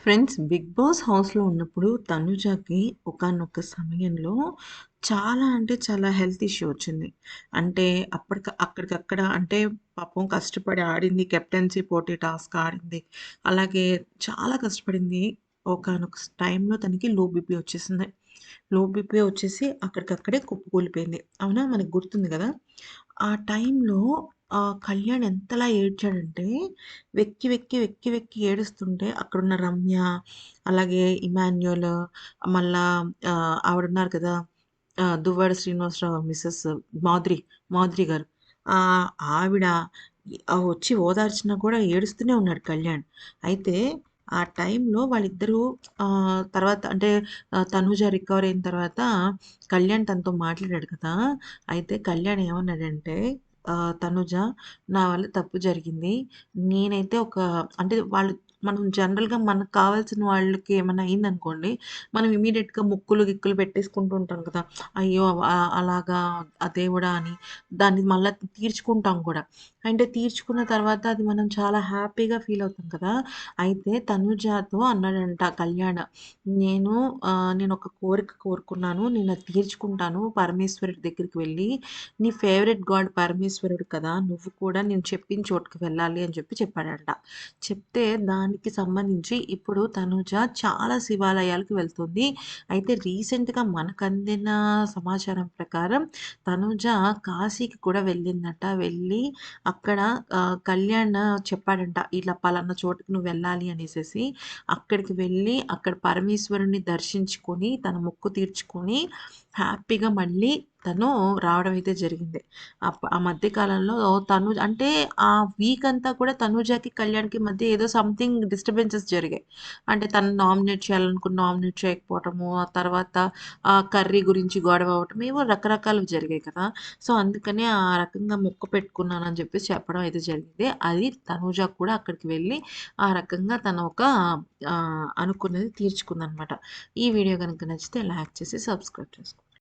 Friends 'big boss' హౌస్‌లో ఉన్నప్పుడు తనుజకి ఒకానొక సమయంలో చాలా అంటే చాలా హెల్త్ ఇష్యూ వచ్చింది. అంటే అక్కడికక్కడ అంటే పాపం కష్టపడి ఆడింది. కెప్టెన్సీ పోటీ టాస్క్ ఆడింది. అలాగే చాలా కష్టపడింది. ఒకానొక టైంలో తనకి లో బీపీ వచ్చేసింది. లో బీపీ వచ్చేసి అక్కడికక్కడే కుప్పకూలిపోయింది. అవునా? మనకు గుర్తుంది గదా! ఆ టైంలో కళ్యాణ్ ఎంతలా ఏడ్చాడంటే వెక్కి ఏడుస్తుంటే అక్కడున్న రమ్య, అలాగే ఇమాన్యుయల్, మళ్ళా ఆవిడున్నారు కదా! దువ్వాడ శ్రీనివాసరావు మిసెస్ మాధురి, మాధురి గారు. ఆహ్, ఆవిడ వచ్చి ఓదార్చినా కూడా ఏడుస్తూనే ఉన్నాడు కళ్యాణ్. అయితే ఆ టైంలో వాళ్ళిద్దరూ తర్వాత అంటే తనూజ రికవర్ అయిన తర్వాత కళ్యాణ్ తనతో మాట్లాడాడు కదా! అయితే కళ్యాణ్ ఏమన్నాడంటే "తనూజ, నా వల్ల తప్పు జరిగింది. నేనైతే అంటే మనం జనరల్‌గా మనకు కావాల్సిన వాళ్ళకి ఏమన్నా అయిందనుకోండి, మనం ఇమ్మీడియేట్‌గా ముక్కులు, గిక్కులు పెట్టేసుకుంటూ ఉంటాం కదా! అయ్యో! అలాగా దేవుడా! అని దాన్ని మళ్ళా తీర్చుకుంటాం కూడా. అంటే తీర్చుకున్న తర్వాత అది మనం చాలా హ్యాపీగా ఫీల్ అవుతాం కదా! అయితే తనుజాతో అన్నాడంట కళ్యాణ్, "నేను నేనొక కోరిక కోరుకున్నాను. నేనది తీర్చుకుంటాను పరమేశ్వరుడి దగ్గరికి వెళ్ళి. నీ ఫేవరెట్ గాడ్ పరమేశ్వరుడు కదా! నువ్వు కూడా నేను చెప్పిన చోటుకి వెళ్ళాలి" అని చెప్పాడంట. చెప్తే దానికి సంబంధించి ఇప్పుడు తనుజ చాలా శివాలయాలకు వెళ్తుంది. అయితే రీసెంట్‌గా మనకందిన సమాచారం ప్రకారం తనుజ కాశీకి కూడా వెళ్ళిందట. వెళ్ళి అక్కడ కళ్యాణ్ చెప్పాడంట. ఇలా పలానా చోటుకి నువ్వు వెళ్ళాలి అనేసేసి. అక్కడికి వెళ్ళి అక్కడ పరమేశ్వరుడిని దర్శించుకొని, తన మొక్కు తీర్చుకొని హ్యాపీగా మళ్ళీ తను రావడం అయితే జరిగింది. ఆ మధ్య కాలంలో అంటే ఆ వీక్ అంతా కూడా తనూజకి, కళ్యాణ్‌కి మధ్య ఏదో సంథింగ్ డిస్టర్బెన్సెస్ జరిగాయి. అంటే తనని నామినేట్ చేయాలనుకుని నామినేట్ చేయకపోవటము, ఆ తర్వాత కర్రీ గురించి గొడవ అవ్వటం, ఏవో రకరకాలువి జరిగాయి కదా! సో, అందుకనే ఆ రకంగా మొక్కు పెట్టుకున్నానని చెప్పేసి చెప్పడం అయితే జరిగింది. అది తనూజ కూడా అక్కడికి వెళ్ళి ఆ రకంగా తను ఒక అనుకున్నది తీర్చుకుందనమాట. ఈ వీడియో గనుక నచ్చితే లైక్ చేసి సబ్స్క్రైబ్ చేసుకోండి.